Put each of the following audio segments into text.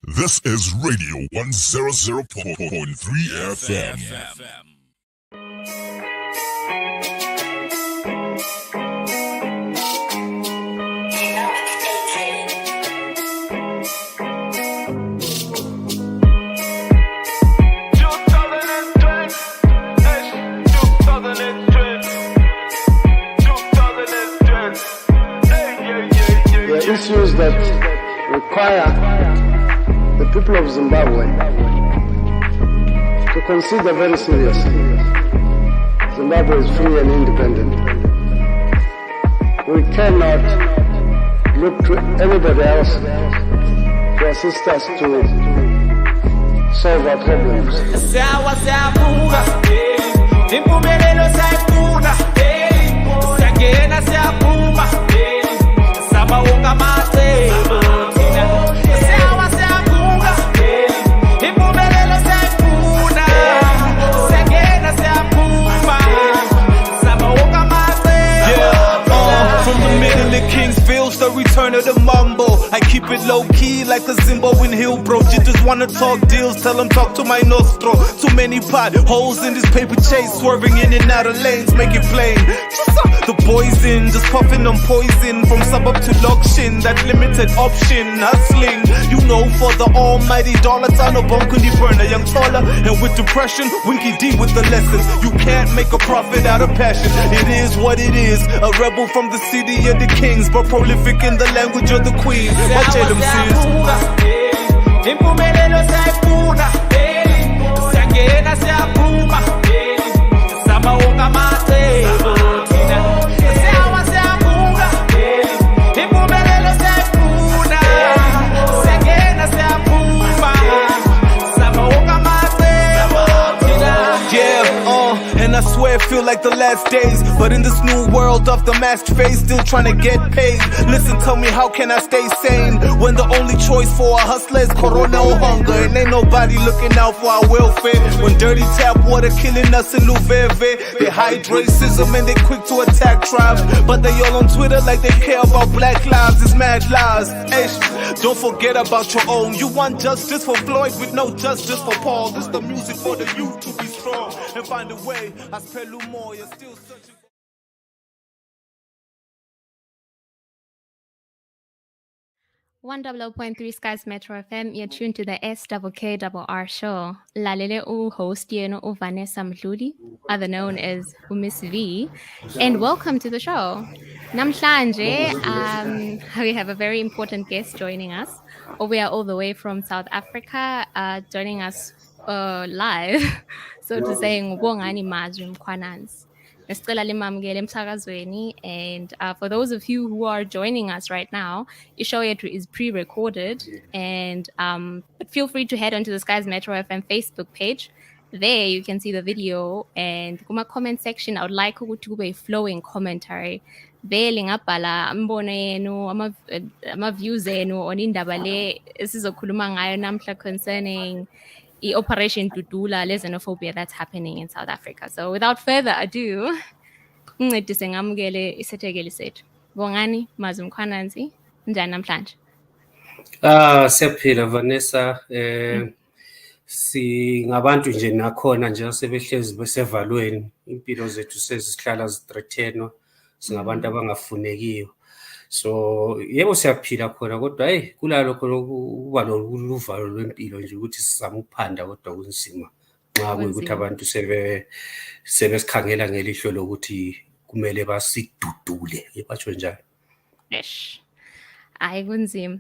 This is Radio 100.3 FM. The issues that require the people of Zimbabwe to consider very seriously. Zimbabwe is free and independent. We cannot look to anybody else to assist us to solve our problems. The return of the mambo. I keep it low key like a Zimbabwean hill bro. You just wanna talk deals, tell them talk to my nostro. Too many potholes in this paper chase, swerving in and out of lanes, make it plain. The boys in, just puffing on poison. From suburb to Lokshin, that limited option, hustling. You know, for the almighty dollar, Tano Bonkundi burner, young taller. And with depression, Winky D with the lessons. You can't make a profit out of passion. It is what it is. A rebel from the city of the kings, but prolific in the language of the queen. Watch them sins. I swear it feel like the last days, but in this new world of the masked face, still trying to get paid. Listen, tell me, how can I stay sane when the only choice for a hustler is corona or hunger, and ain't nobody looking out for our welfare? When dirty tap water killing us in Luveve, they hide racism and they quick to attack tribes, but they all on Twitter like they care about black lives. It's mad lies. Don't forget about your own. You want justice for Floyd with no justice for Paul. This the music for the youth to be strong and find a way. I spell more, you're still searching. One 100.3 Skies Metro FM. You're tuned to the SKKRR show. Lalele u host yenu u Vanessa Mhludi, other known as Miss Vie, and welcome to the show. Namhlanje, we have a very important guest joining us. We are all the way from South Africa, joining us live, so to say, ngubongani mazwi mkhwananzi. And for those of you who are joining us right now, the show is pre-recorded, and but feel free to head onto the Skies Metro FM Facebook page. There you can see the video, and in my comment section I would like to do a flowing commentary. There lingabhala ambono yenu, ama views yenu on indaba le esizokhuluma ngayo namhla concerning Operation Dudula, Xenophobia that's happening in South Africa. So without further ado, ngincedise ngamukele isethekeli sethu. Bongani mazumkhwananzi, njani namhlanje? Siyaphila Vanessa, singabantu nje nakhona nje sebehlezi besevalweni, impilo zethu sezihlala zithreatenwa, singabantu abangafunekiyo. So yebo siyaphila khona, kodwa hey kulalo khona kuba noluvalo lwempilo nje ukuthi sizama ukuphanda kodwa kunzima nxa kuyikuthi abantu sebesikhangela ngelihlo lokuthi kumele basidudule yebatsho njalo. Eish, hayi kunzima.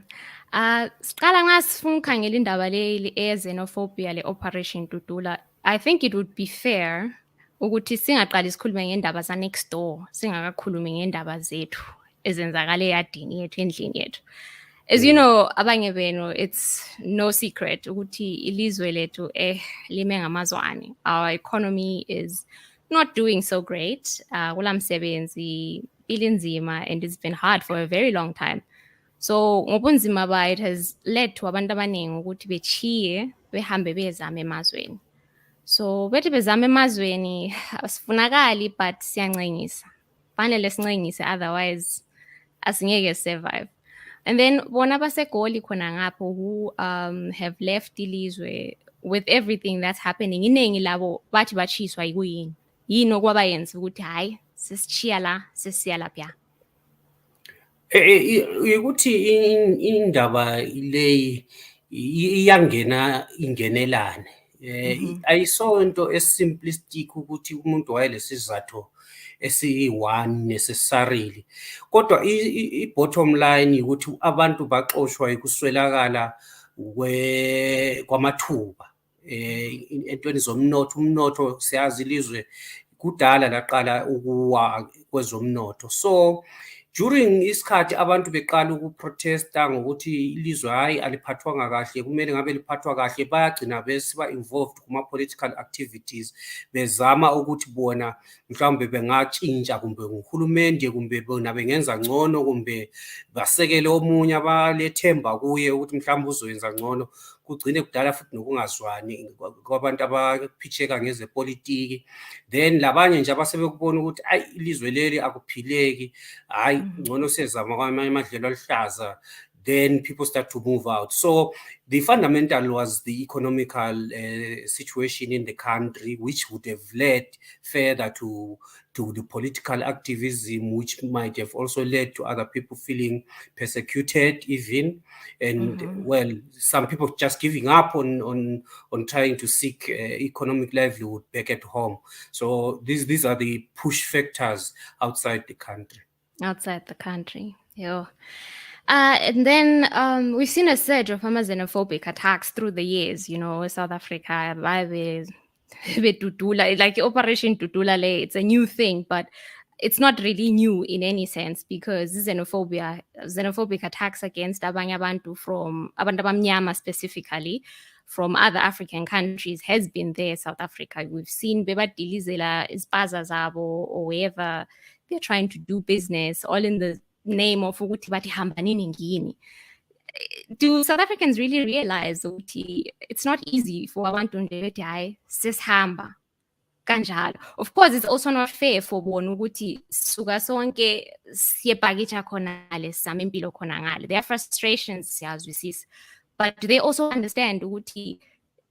Siqala ngasifuna ukukhangela indaba le Xenophobia, le Operation Dudula. I think it would be fair ukuthi singaqali sikhulume ngendaba za next door, singakakhulumi ngendaba zethu ezenzakale yadini yethu endlini yethu. As you know, abanye benu, it's no secret ukuthi ilizwe lethu lime ngamazwane. Our economy is not doing so great. Kulamsebenzi ilinzima, and it's been hard for a very long time. So ngobunzima ba, it has led to abantu abaningi ukuthi bechiye behambe bezama emazweni. So bethi bezama emazweni asifunakali, but siyancengisa. Fanele sincengise, otherwise asingeke survive. And then bona baseGoli khona ngapho who have left ilizwe with everything that's happening. Iningi labo bathi bachiswa yikuyini. Yini okwabayenza ukuthi hayi sisichiya la sisiya lapha. Ukuthi indaba leyi iyangena ingenelane. Ayiso into esimplistic ukuthi umuntu wayelesizathu esi1 necessarily. Kodwa i-bottom line ukuthi abantu baxoshwa ikuswelakala kwamathuba entweni zomnotho. Umnotho siyazi ilizwe kudala laqala ukuwa kwezomnotho. So during isikhathi abantu beqala ukuprotesta ngokuthi ilizwe hayi aliphathwanga kahle, kumele ngabe liphathwa kahle, bayagcina besiba involved kuma political activities bezama ukuthi bona mhlawumbe bengatshintsha kumbe uhulumende kumbe bona bengenza ngcono kumbe basekele omunye abalethemba kuye ukuthi mhlawumbe uzoyenza ngcono. Kugcine kudala futhi nokungazwani kwabantu abaphitheka ngezepolitiki. Then labanye nje abasebekubona ukuthi ayi ilizwe leli akuphileki, hayi ngcono sezama kwamanye amadlelo aluhlaza. Then people start to move out. So the fundamental was the economical situation in the country, which would have led further to the political activism, which might have also led to other people feeling persecuted even. And well, some people just giving up on trying to seek economic livelihood back at home. So these are the push factors outside the country. Outside the country, yeah. And then we've seen a surge of xenophobic attacks through the years, South Africa, like Operation Tutula, it's a new thing, but it's not really new in any sense because xenophobic attacks against abanye abantu from abantu abamnyama specifically from other African countries has been there. South Africa, we've seen bebadilizela ispaza zabo or wherever they're trying to do business, all in the name of ukuthi bathi hamba nini ngini. Do South Africans really realize ukuthi it's not easy for abantu nje bethi hayi sisihamba kanjalo? Of course, it's also not fair for bona ukuthi suka sonke siyepakitsha khona le same impilo khona ngale. Their frustrations siyazwisisa, but do they also understand ukuthi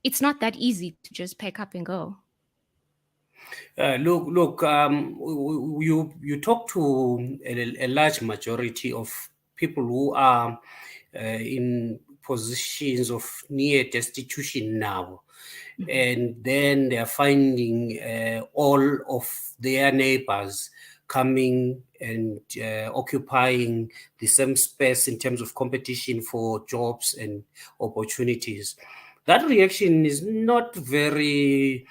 it's not that easy to just pack up and go? Look. You talk to a large majority of people who are in positions of near destitution now, and then they are finding all of their neighbors coming and occupying the same space in terms of competition for jobs and opportunities. That reaction is not very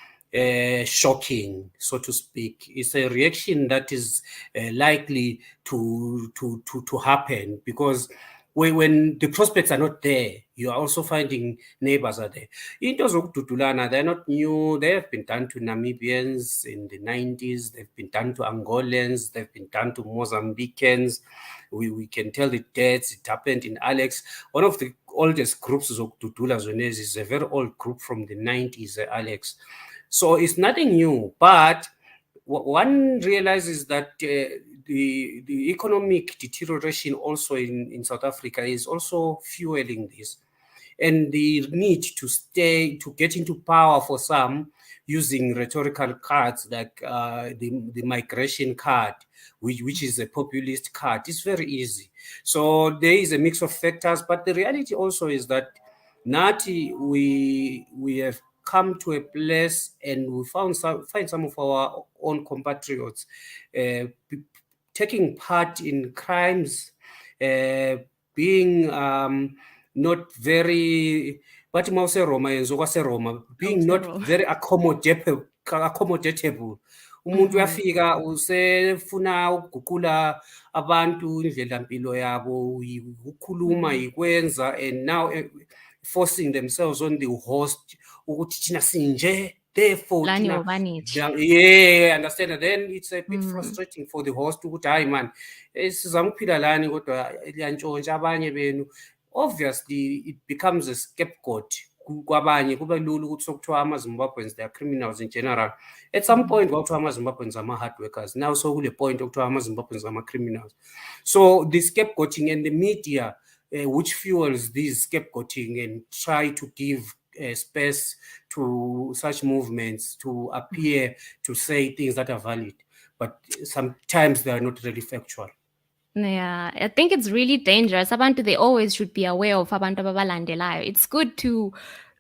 shocking, so to speak. It's a reaction that is likely to happen because when the prospects are not there, you are also finding neighbors are there. Into zokududulana, they're not new. They have been done to Namibians in the 90s. They've been done to Angolans. They've been done to Mozambicans. We can tell the dates. It happened in Alex. One of the oldest groups zokududula zonezi is a very old group from the 90s, Alex. So it's nothing new, but one realizes that the economic deterioration also in South Africa is also fueling this. And the need to get into power for some using rhetorical cards like the migration card, which is a populist card, is very easy. So there is a mix of factors, but the reality also is that Nati, we have come to a place and we find some of our own compatriots taking part in crimes, being not very, being not very accommodatable. Umuntu uyafika usefuna ukuguqula abantu indlela impilo yabo, ukukhuluma ikwenza, and now forcing themselves on the host ukuthi thina sinje, therefore yeah, understand. And then it's a bit frustrating for the host ukuthi hayi man sizama ukuphila lani kodwa liyantshontsha abanye benu. Obviously it becomes a scapegoat kwabanye. Kuba lula ukuthi sokuthiwa ama-Zimbabweans they are criminals in general. At some point kwakuthiwa ama-Zimbabweans ama-hard workers, now so kule point okuthiwa ama-Zimbabweans ama-criminals. So the scapegoating and the media which fuels this scapegoating and try to give space to such movements to appear to say things that are valid, but sometimes they are not really factual. Yeah, I think it's really dangerous. Abantu, they always should be aware of abantu ababalandelayo. It's good to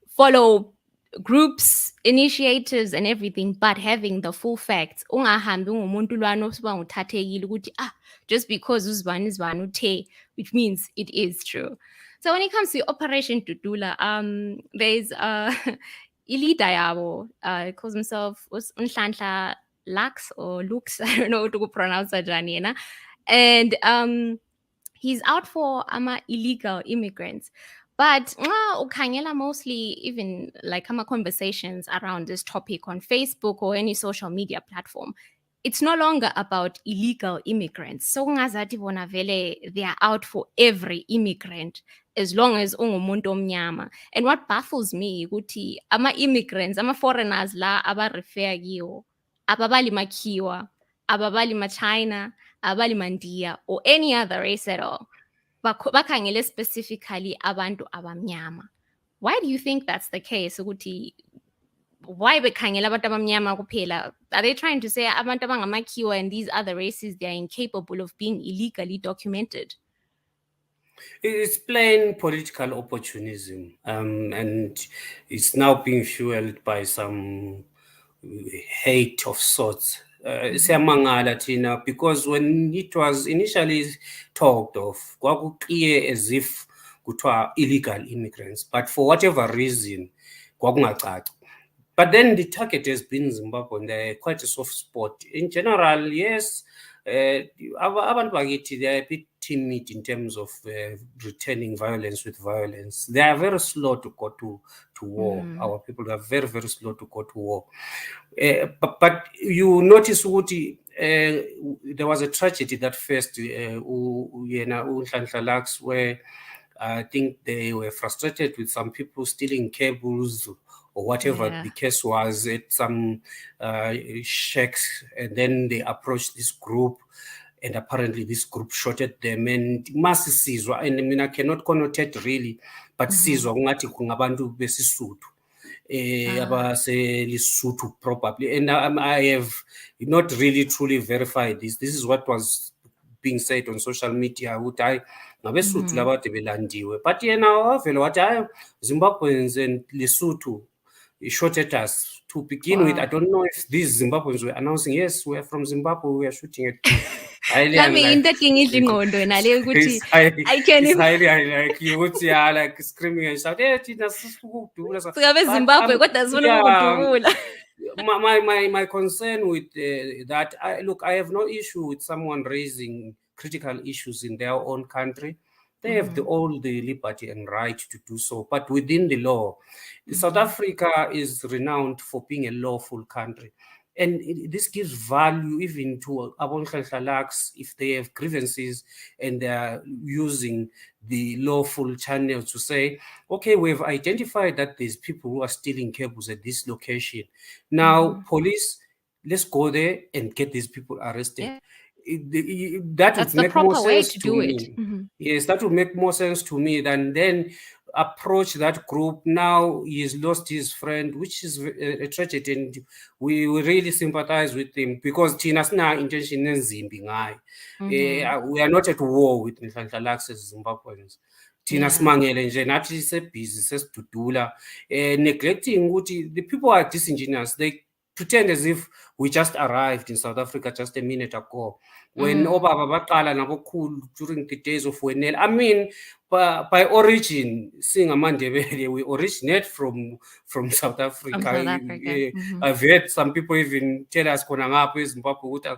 follow groups, initiatives and everything, but having the full facts. Ungahambi ungumuntu lwana osuba nguthathekile ukuthi just because uzibani uthe, which means it is true. So when it comes to Operation Tutula, there's leader yabo, calls himself Unhlanhla Lux or Lux, I don't know how to pronounce it, and he's out for illegal immigrants. But ukhangela mostly even like conversations around this topic on Facebook or any social media platform, it's no longer about illegal immigrants. So ngazathi bona vele they are out for every immigrant as long as ungumuntu omnyama. And what baffles me ukuthi ama-immigrants, ama-foreigners la aba-refer kiwo ababali makhiwa, ababali ma-China, ababali mandiya or any other race at all. Bakhangele specifically abantu abamnyama. Why do you think that's the case? Ukuthi why bekhangela abantu abamnyama kuphela? Are they trying to say abantu abangamakhiwa and these other races, they are incapable of being illegally documented? It's plain political opportunism, and it's now being fueled by some hate of sorts. Siyamangala thina, because when it was initially talked of, kwakuclear as if kuthiwa illegal immigrants, but for whatever reason, kwakungacaci. But then the target has been Zimbabwe, and they're quite a soft spot. In general, yes, abantu bakithi, they are a bit timid in terms of returning violence with violence. They are very slow to go to war. Our people are very, very slow to go to war. But you notice there was a tragedy that faced Unhlanhla Lux, where I think they were frustrated with some people stealing cables or whatever the case was at some shacks, and then they approached this group, and apparently this group shot at them, and masisizwa, and I mean, I cannot connotate really, but sizwa kungathi kungabantu besisuthu, abase Lesotho probably, and I have not really truly verified this. This is what was being said on social media, ukuthi ngabesuthu labade belandiwe, but yena vele wathi Zimbabweans and Lesotho shot at us to begin with. I don't know if these Zimbabweans were announcing, yes, we are from Zimbabwe, we are shooting at you. I can it's highly like you would see like screaming and shout, hey, my concern with that, I have no issue with someone raising critical issues in their own country. They have all the liberty and right to do so, but within the law. South Africa is renowned for being a lawful country. And this gives value even to Unhlanhla Lux if they have grievances and they are using the lawful channel to say, okay, we've identified that there's people who are stealing cables at this location. Now, police, let's go there and get these people arrested. Yeah. That would make more sense to me. Yes, that would make more sense to me than then approach that group. Now he has lost his friend, which is a tragedy, and we really sympathize with him because Tina's intention is we are not at war with Unhlanhla Lux as Zimbabweans. Tina simangele nje nathi sebusy sesidudula neglecting ukuthi the people are disingenuous. They pretend as if we just arrived in South Africa just a minute ago. When obaba baqala nabokhulu during the days of Wenel. I mean, by origin, singamandebele, we originate from South Africa. I've heard some people even tell us khona ngapho eZimbabwe ukuthi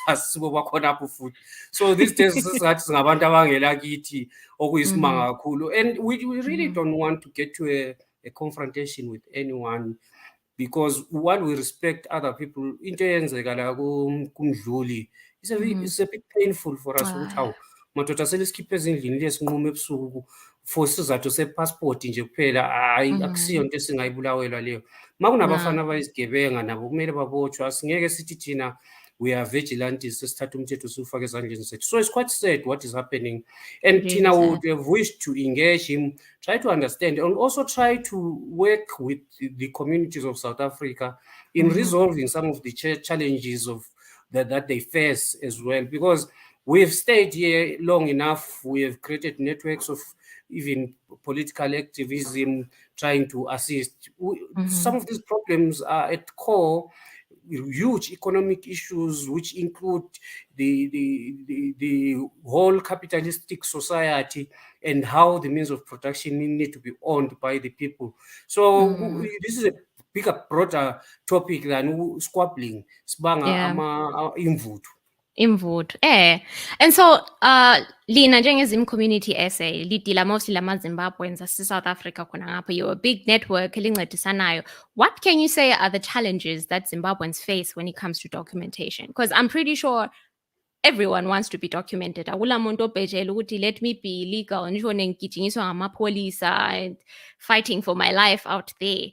asibo bakhona apho futhi. So these days singathi singabantu abangela kithi okuyisimanga kakhulu, and we really don't want to get to a confrontation with anyone. Because while we respect other people, into eyenzeka la kumdluli, it's a bit painful for us ukuthi how madoda selisikhipe ezindlini lesinqumo ebusuku for sizathu sepassport nje kuphela, akusiyo into esingayibulawelwa leyo. Makunabafana abayizigebenga nabo kumele babotshwa, singeke sithi thina we are vigilantes. So it's quite sad what is happening. And Tina would have wished to engage him, try to understand, and also try to work with the communities of South Africa in resolving some of the challenges of that they face as well. Because we've stayed here long enough, we have created networks of even political activism, trying to assist. Some of these problems are at core huge economic issues, which include the whole capitalistic society and how the means of production need to be owned by the people. So this is a bigger, broader topic than squabbling. Imvuthu. And so lina njengezim community essay lidila mostly lama-Zimbabweans ase-South Africa khona ngapha. You're a big network elincedisanayo. What can you say are the challenges that Zimbabweans face when it comes to documentation? Because I'm pretty sure everyone wants to be documented. Akula muntu obhejela ukuthi let me be legal ngishone ngigijinyiswa ngamapholisa and fighting for my life out there.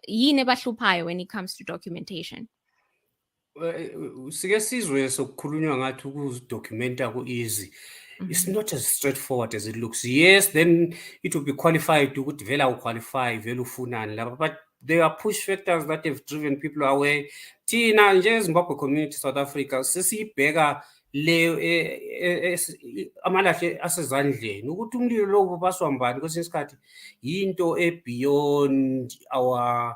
Yini ebahluphayo when it comes to documentation? Sike sizwe sokukhulunywa ngathi ukuzidocumenta ku-easy. It's not as straightforward as it looks. Yes, then it will be qualified ukuthi vela uqualify, vela ufunani lapha, but there are push factors that have driven people away. Thina nje Zimbabwe Community South Africa sesiyibheka le amalahle asezandleni ukuthi umlilo lo ubaswa mbani kwesinye isikhathi yinto beyond our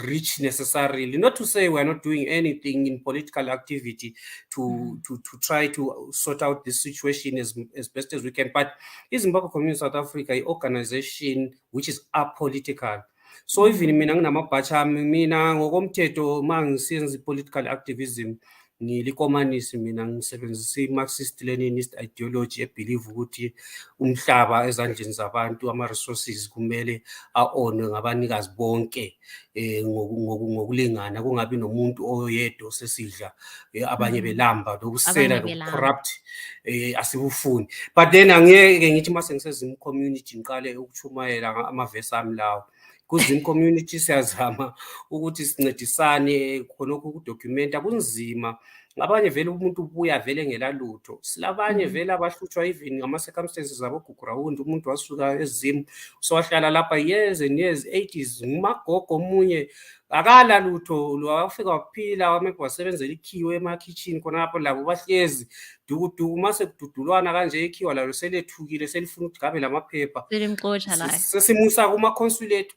reach necessarily. Not to say we're not doing anything in political activity to try to sort out this situation as best as we can, but Zimbabwe Community South Africa, an organization which is apolitical. So even mina nginamabhacha mina ngokomthetho mangisiyenza political activism ngilikomanisi, mina ngisebenzisa i-Marxist Leninist ideology ebelieve ukuthi umhlaba ezandleni zabantu, ama-resources kumele a-ownwe ngabanikazi bonke ngokulingana, kungabi nomuntu oyedwa osesidla abanye belamba nokusela nokucorrupt asibufuni. But then angeke ngithi mase ngisezim community ngiqale ukuchumayela amavesi ami lawo. Kuzim community siyazama ukuthi sincedisane khonokho ukudocumenta kunzima. Abanye vele umuntu ubuya vele ngelalutho, silabanye vele abahlutshwa even ngama-circumstances zabo ku-ground. Umuntu wasuka ezimu sowahlala lapha years and years, 80s, ngumagogo omunye akala lutho, wafika waphila maybe wasebenzela ikhiwe ema-kitchen khonapho labo bahlezi dukuduku. Mase kududulwana kanje ikhiwa lalo selethukile selifuna ukuthi gabe lamaphepha sesimusa kuma-consulate.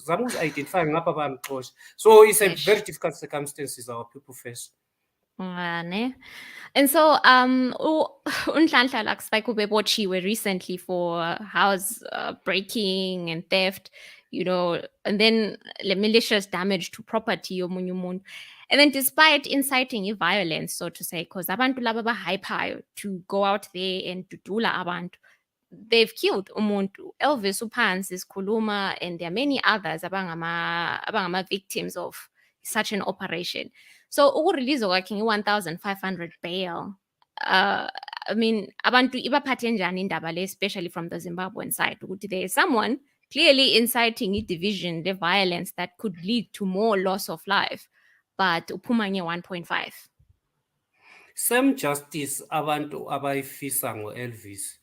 Zama uzi-identify ngapha bamxosha. So it's a very difficult circumstances our people face. And so Unhlanhla like ubebochiwe recently for house breaking and theft, and then the malicious damage to property yomunye umuntu. And then despite inciting violence, so to say, because abantu laba bahype to go out there and to dula abantu, they've killed umuntu. Elvis uPhansi Sikhuluma, and there are many others abangama victims of such an operation. So ukurelease kwakhe nge-1,500 bail. I mean, abantu ibaphathe njani indaba le, especially from the Zimbabwean side, ukuthi there is someone clearly inciting division, the violence that could lead to more loss of life, but uphuma nge-1.5. Same justice abantu abayifisa ngo-Elvis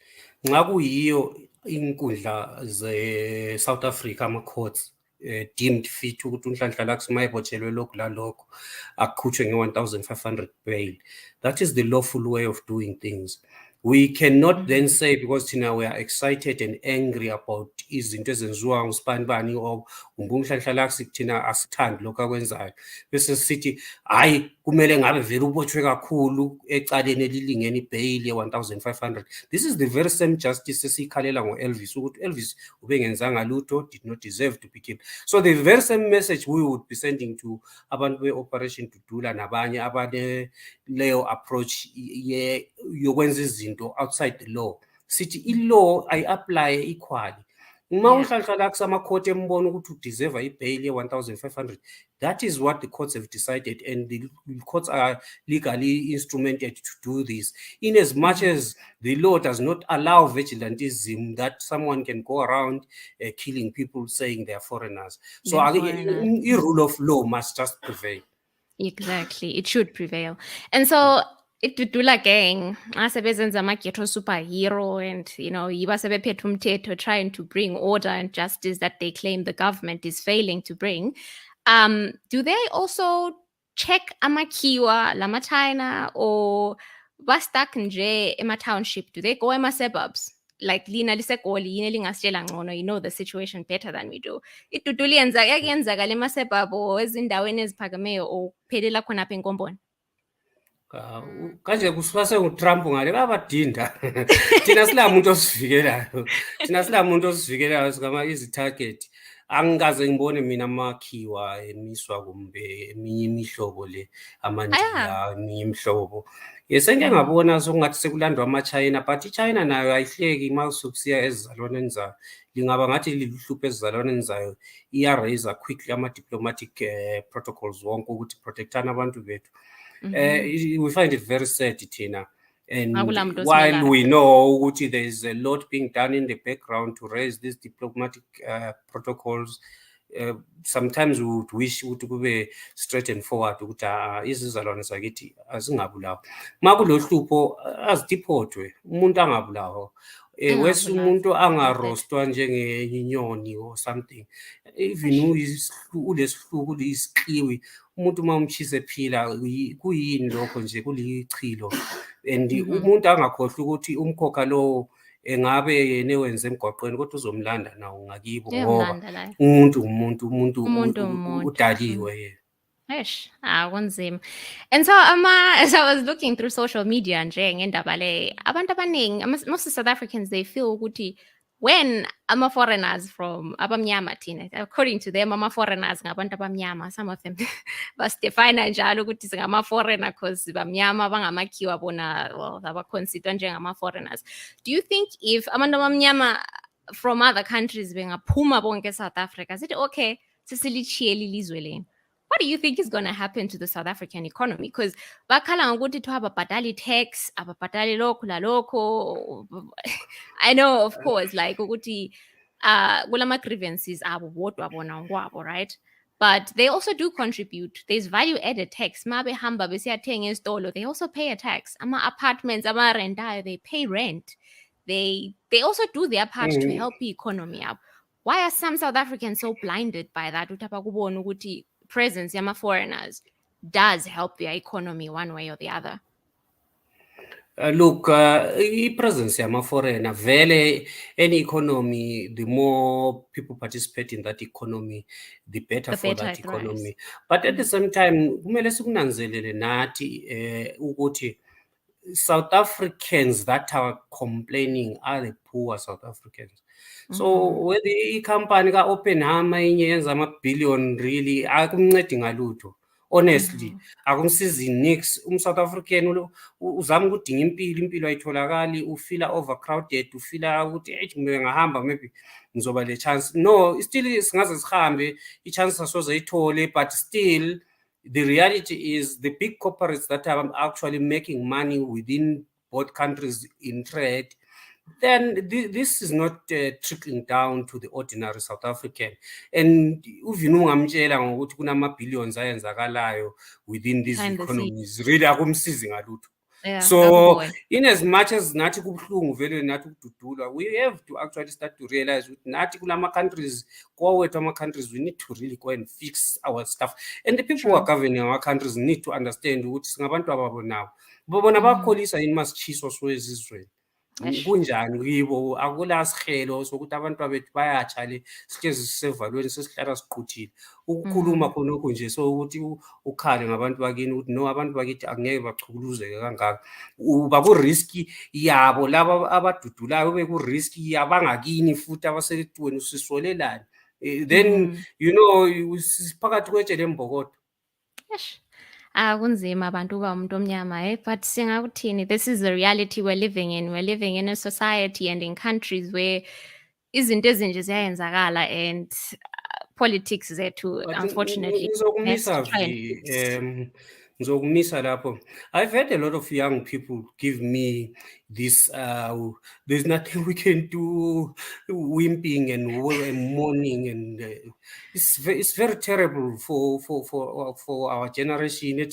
ngakuyiyo inkundla ze-South Africa ama-courts deemed fit ukuthi uNhlanhla lakhe mayibotshelwe lokhu lalokho akhutshwe nge-1,500 bail. That is the lawful way of doing things. We cannot then say because we are excited and angry about izinto ezenziwa nguspanibani or uNhlanhla lakhe thina asithandi lokho akwenzayo bese sithi hayi kumele ngabe vele ubotshwe kakhulu ecaleni elilingene ibail ye-1,500. This is the very same justice esiyikhalela ngo-Elvis ukuthi Elvis ubengenzanga lutho, did not deserve to be killed. So the very same message we would be sending to abantu be-Operation Dudula nabanye abane leyo approach yokwenza izinto outside the law. Sithi i-law ayi-apply equally. Uma uNhlanhla lakhe ama-court embona ukuthi udeserve ibail ye-1,500, that is what the courts have decided, and the courts are legally instrumented to do this. In as much as the law does not allow vigilantism, that someone can go around killing people saying they are foreigners. So the rule of law must just prevail. Exactly, it should prevail. And so iDudula gang asebenza ama-ghetto superhero and yibo asebephethe umthetho trying to bring order and justice that they claim the government is failing to bring. Do they also check amakhiwa lama-China or ba-stuck nje ema-township? Do they go ema-suburbs? Like lina lisegoli yini elingasitshela ngcono, you know the situation better than we do. iDudula yenzakala ema-suburb or ezindaweni eziphakemeyo or kuphelela khonapha enkomboni? Kanje kusifase uTrump ngale babadinda thina silamuntu osivikelayo sigama izi-target. Angikaze ngibone mina amakhiwa emiswa kumbe eminye imihlobo le amandiya eminye imihlobo. Sengike ngabona sokungathi sekulandwa ama-China, but iChina nayo ayihleki uma sokusiya ezizalwaneni zayo. Lingaba ngathi liluhlupho ezizalwaneni zayo, iya-raiser quickly ama-diplomatic protocols wonke ukuthi protectana abantu bethu. We find it very sad thina, and while we know ukuthi there is a lot being done in the background to raise these diplomatic protocols, sometimes we would wish ukuthi kube straight and forward ukuthi izizalwane zakithi azingabulawa. Makulohlupho azidiphothwe, umuntu angabulawa. Wesi umuntu angarostwa njengenyoni or something, even ulesihluku isikliwi, umuntu uma umchise ephila kuyini lokho nje, kulichilo. And umuntu angakhohlwa ukuthi umkhokha lo engabe yena ewenze emgwaqweni kodwa uzomlanda nawo ngakibo ngoba umuntu udaliwe yena. Kunzima. And so as I was looking through social media nje ngendaba le, abantu abaningi, most of South Africans, they feel ukuthi when ama-foreigners from abamnyama thina, according to them ama-foreigners ngabantu abamnyama, some of them basdefina njalo ukuthi singama-foreigner because bamnyama bangamakhiwa bona, well, abaconsider njengama-foreigners. Do you think if abantu abamnyama from other countries bengaphuma bonke South Africa, sithi okay sesilichiyele ilizwe leni, what do you think is going to happen to the South African economy? Because bakhala ngokuthi to ababhadali tax, ababhadali lokhu lalokho. I know, of course, like ukuthi kulama grievances abo bodwa bona ngokwabo, right? But they also do contribute. There's value added tax. Mabe hamba besiyathenga esitolo, they also pay a tax. Ama apartments, ama rentayo, they pay rent. They also do their part to help the economy up. Why are some South Africans so blinded by that? Utapakubona ukuthi presence yama foreigners does help their economy one way or the other. Look, presence yama foreigner vele any economy, the more people participate in that economy, the better for that economy. But at the same time, kumele sikunanzelele nathi ukuthi South Africans that are complaining are the poor South Africans. So whether i-company ka-Oppenheimer inye yenza ama-billion really akumncedi ngalutho. Honestly, akumsizi nix. South African uzama ukudinga impilo ayitholakali, ufila overcrowded, ufila ukuthi ngihamba maybe ngizoba le chance. No, still singaze sihambe, i-chance asoze ayithole, but still the reality is the big corporates that are actually making money within both countries in trade, then this is not trickling down to the ordinary South African. And uvini ungamtshela ngokuthi kunama billions ayenzakalayo within these economies, really akumsizi ngalutho. So in as much as nathi kubhlungu vele nathi ukududulwa, we have to actually start to realize ukuthi nathi kulama countries, kwawethu ama countries, we need to really go and fix our stuff. And the people who are governing our countries need to understand ukuthi singabantu ababonayo. Babona bakholisa yini masichiswa swezizweni. Kunjani kibo akula sihelo sokuthi abantu bethu bayatsha le sihlezi sisevalweni sesihlala siquthile ukukhuluma khonokho nje so ukuthi ukhale ngabantu bakini ukuthi no abantu bakithi angeke bachukuluzeke kangaka uba ku risk yabo laba abadudulayo beku risk yabangakini futhi abaselitweni usisolelani then you know siphakathi kwetshe lembokodo. Kunzima abantu ba umuntu omnyama but singakuthini, this is the reality we're living in. We're living in a society and in countries where izinto ezinje ziyenzakala and politics zethu unfortunately ngizokumisa lapho. I've had a lot of young people give me this there's nothing we can do, wimping and mourning, and it's very terrible for our generation.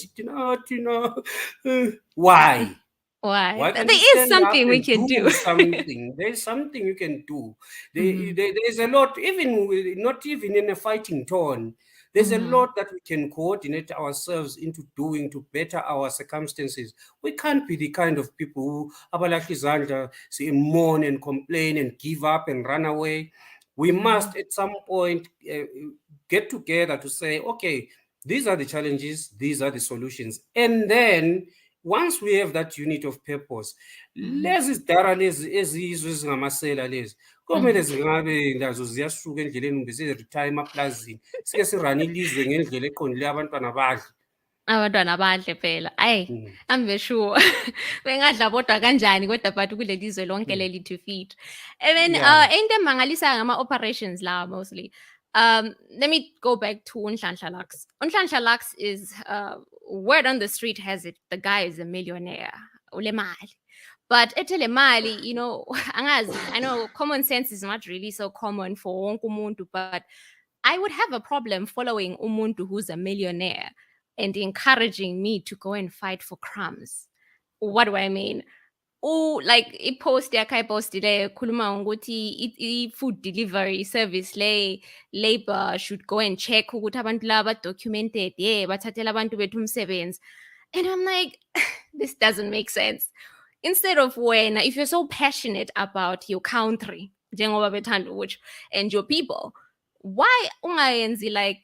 Why? Why? Why can't you There is stand up something we and can do do. something? There's something you can do. There's a lot, not even in a fighting tone. There's a lot that we can coordinate ourselves into doing to better our circumstances. We can't be the kind of people who abalahla izandla, say, mourn and complain and give up and run away. We must at some point get together to say, okay, these are the challenges, these are the solutions. And then once we have that unit of purpose, lezi zidara lezi ezizwe ezingamasela lezi komele zingabe nazo ziyasuka endleleni bese-retire emaplazini, sike sirane ilizwe ngendlela eqondileyo, abantwana badle. Abantwana badle phela. Ayi, ambe sure. Bengadla bodwa kanjani kodwa but kuleli zwe lonke leli to feed. And then into emangalisa ngama-operations la mostly. Let me go back to Unhlanhla Lux. Unhlanhla Lux is word on the street has it the guy is a millionaire. Ulemali. But etelemali, you know, I know common sense is not really so common for wonke umuntu, but I would have a problem following umuntu who's a millionaire and encouraging me to go and fight for crumbs. What do I mean? Oh, like i-post yakhe ayipostileyo khuluma ngokuthi i-food delivery service le labor should go and check ukuthi abantu laba documented bathathela abantu bethu umsebenzi. And I'm like, this doesn't make sense. Instead of if you're so passionate about your country njengoba bethanda ukutsho and your people, why ungayenzi like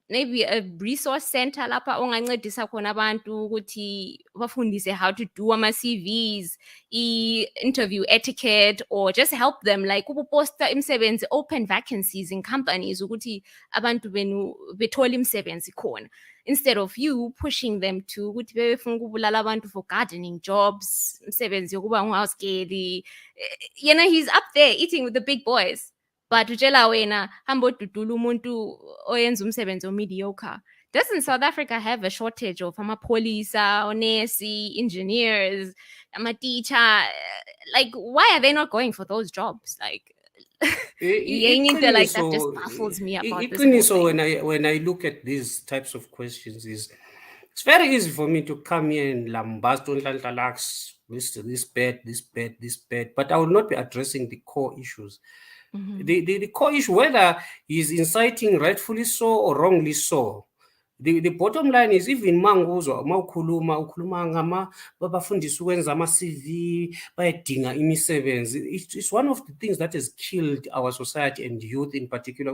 maybe a resource center lapha ongancedisa khona abantu ukuthi bafundise how to do ama-CVs, interview etiquette, or just help them like ukuposta imisebenzi, open vacancies in companies ukuthi abantu benu bethole imisebenzi khona, instead of you pushing them to ukuthi befuna ukubulala abantu for gardening jobs, imisebenzi yokuba nguhousegirl. You know, he's up there eating with the big boys. But utshela wena hamba odudula umuntu oyenza umsebenzi mediocre. Doesn't South Africa have a shortage of amapholisa, onesi, engineers, ama-teacher? Like, why are they not going for those jobs? Like, that just baffles me about this. So when I look at these types of questions, it's very easy for me to come here and lambast Unhlanhla Lux, this bad, but I will not be addressing the core issues. The core issue, whether he's inciting rightfully so or wrongly so, the bottom line is, even manguzwa ukhuluma ngama babafundisa ukwenza ama-CV bayadinga imisebenzi, it's one of the things that has killed our society and youth in particular.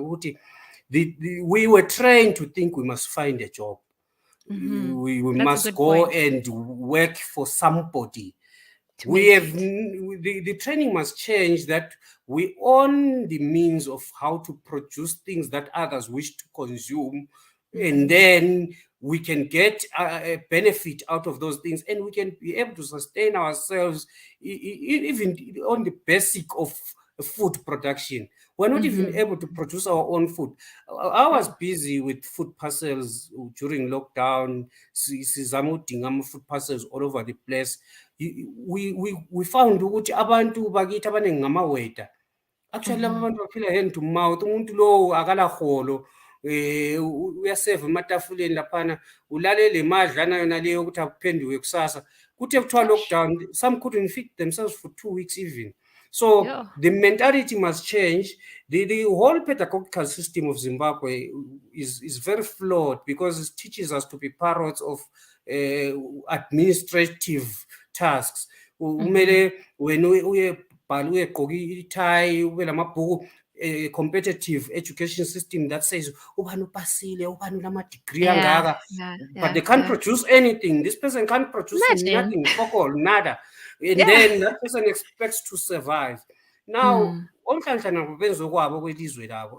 We were trained to think we must find a job. We must go and work for somebody. The training must change, that we own the means of how to produce things that others wish to consume, and then we can get a benefit out of those things, and we can be able to sustain ourselves even on the basic of food production. We're not even able to produce our own food. I was busy with food parcels during lockdown. Food parcels all over the place. We found ukuthi abantu bakithi abaningi ngama-waiter. Actually laba abantu baphila hand to mouth. Umuntu lo akala holo uyaseva ematafuleni laphana, ulalele madlana yona leyo ukuthi akuphenduke kusasa. Kuthe kuthiwa lockdown, some couldn't feed themselves for 2 weeks even. So the mentality must change. The whole pedagogical system of Zimbabwe is very flawed, because it teaches us to be parrots of administrative tasks. Umele when uyebhala uyegqoka itie ube lamabhuku, a competitive education system that says ubani upasile, ubani unama-degree angaka, but they can't produce anything. This person can't produce nothing, nada. And then that person expects to survive. Now,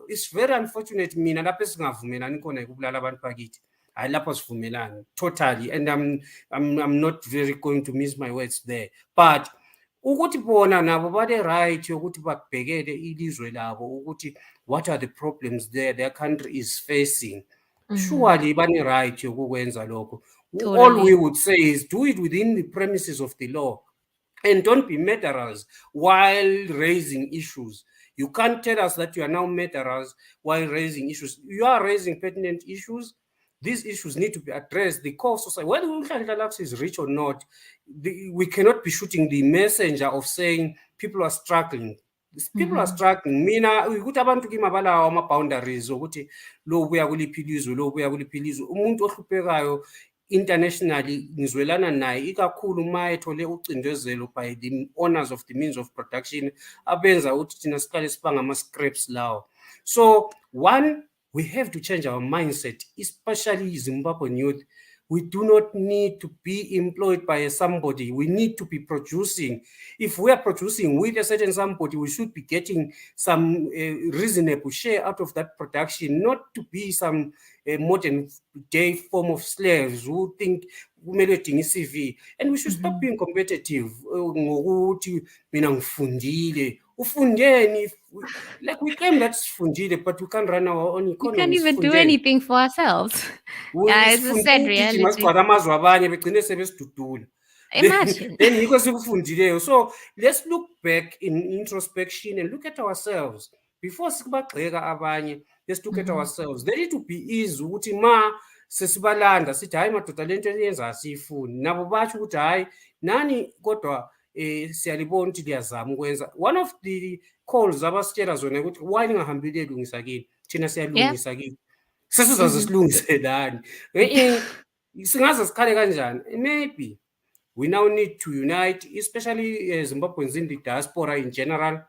it's very unfortunate mina lapho singavumelani khona ukubulala abantu bakithi. Hayi lapho sivumelani totally, and I'm not very going to miss my words there. But ukuthi bona nabo bade right yokuthi bakubhekele ilizwe labo ukuthi what are the problems their country is facing. Surely bani right yokukwenza lokho. All we would say is do it within the premises of the law. And don't be murderers while raising issues. You can't tell us that you are now murderers while raising issues. You are raising pertinent issues. These issues need to be addressed. The core society, whether Umhlalakazi is rich or not, we cannot be shooting the messenger of saying people are struggling. People are struggling. Mina ukuthi abantu kimabala ama boundaries ukuthi lo buya kuliphilizwe lo buya kuliphilizwe umuntu ohluphekayo internationally ngizwelana naye ikakhulu uma ethole ucindezelo by the owners of the means of production abenza ukuthi thina siqale sibanga ama scraps lawo. So one, we have to change our mindset, especially Zimbabwean youth. We do not need to be employed by somebody. We need to be producing. If we are producing with a certain somebody, we should be getting some reasonable share out of that production, not to be some modern day form of slaves who think CV. And we should stop being competitive. Like we claim that's fundile, but we can't run our own economy. We can't even do anything for ourselves. Yeah, it's a sad reality. Imagine. So let's look back in introspection and look at ourselves. Before let's look at ourselves. There need to be ease. Sesibalanda sithi hayi madoda lento eyenza asifuni nabo bathi ukuthi hayi nani kodwa siyalibona ukuthi liyazama ukwenza. One of the calls abasitshela zona ukuthi why ningahambile elungisa kini thina siyalungisa kini sesizaze silungise lani singaze sikhale kanjani. Maybe we now need to unite, especially Zimbabweans in the diaspora in general.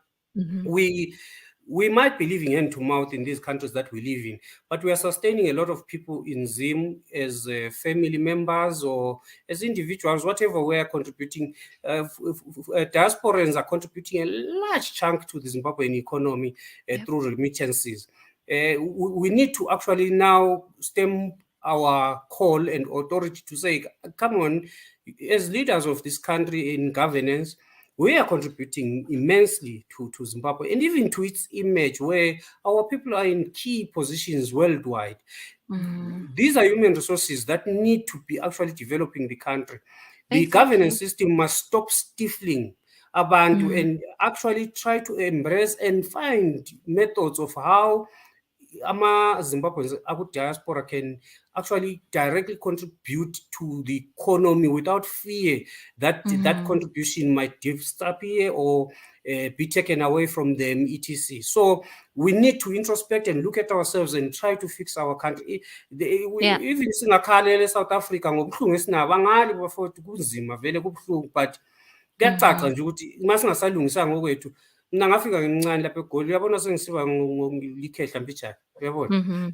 We might be living hand to mouth in these countries that we live in, but we are sustaining a lot of people in Zim as family members or as individuals, whatever we are contributing. Diasporans are contributing a large chunk to the Zimbabwean economy through remittances. We need to actually now stem our call and authority to say, come on, as leaders of this country in governance, we are contributing immensely to Zimbabwe and even to its image where our people are in key positions worldwide. These are human resources that need to be actually developing the country. The governance system must stop stifling abantu and actually try to embrace and find methods of how Zimbabweans diaspora can actually directly contribute to the economy without fear that that contribution might disappear or be taken away from them, etc. So we need to introspect and look at ourselves and try to fix our country. Even singakhalele South Africa ngobuhlungu esinabo angali bafowethu kunzima vele kubuhlungu, but kuyacaca nje ukuthi masingasalungisanga ngokwethu mina ngafika ngincane lapha eGoli yabona sengisiba ngolikhehla mbijana uyabona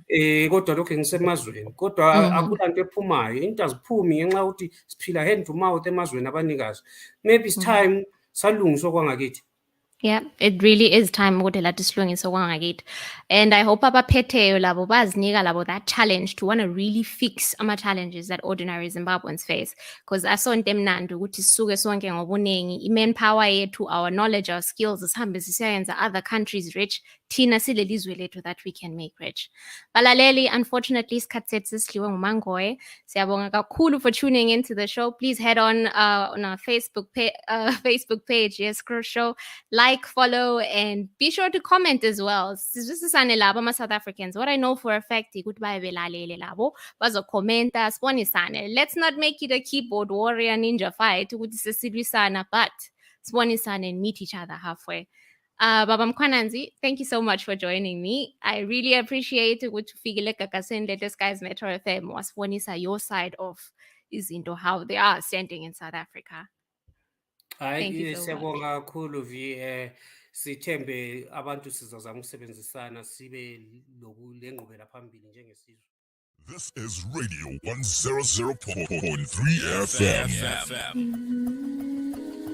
kodwa lokho ngisemazweni kodwa akulanto ephumayo into aziphumi ngenxa ukuthi siphila hand to mouth emazweni abanikazi. Maybe it's time salungiswa kwangakithi. Yeah, it really is time ukuthi lathi silungise kwangakithi. And I hope abaphetheyo labo bazinika labo that challenge to want to really fix ama challenges that ordinary Zimbabweans face, because asonto emnandi ukuthi sisuke sonke ngobuningi i-manpower yethu, our knowledge, our skills sihambe sisayenza other countries rich, thina silelizwe lethu that we can make rich. Balaleli, unfortunately isikhathi sethu sesihliwe nguMangoye. Siyabonga kakhulu for tuning into the show. Please head on our Facebook page, yes, Skkrr Show. Like, follow, and be sure to comment as well. Sisisane labo ama South Africans. What I know for a fact ukuthi bayebelalele labo bazokhomenta sibonisane. Let's not make it a keyboard warrior ninja fight ukuthi sesilwisana, but sibonisane and meet each other halfway. Baba Mkwananzi, thank you so much for joining me. I really appreciate ukuthi ufikile gagasini le Skies Metro FM wasibonisa your side of izinto, how they are standing in South Africa. Thank you so much. Siyabonga kakhulu Vi, sithembe abantu sizozama ukusebenzisana sibe lengqubela phambili njengesizwe. This is Radio 100.3 FM.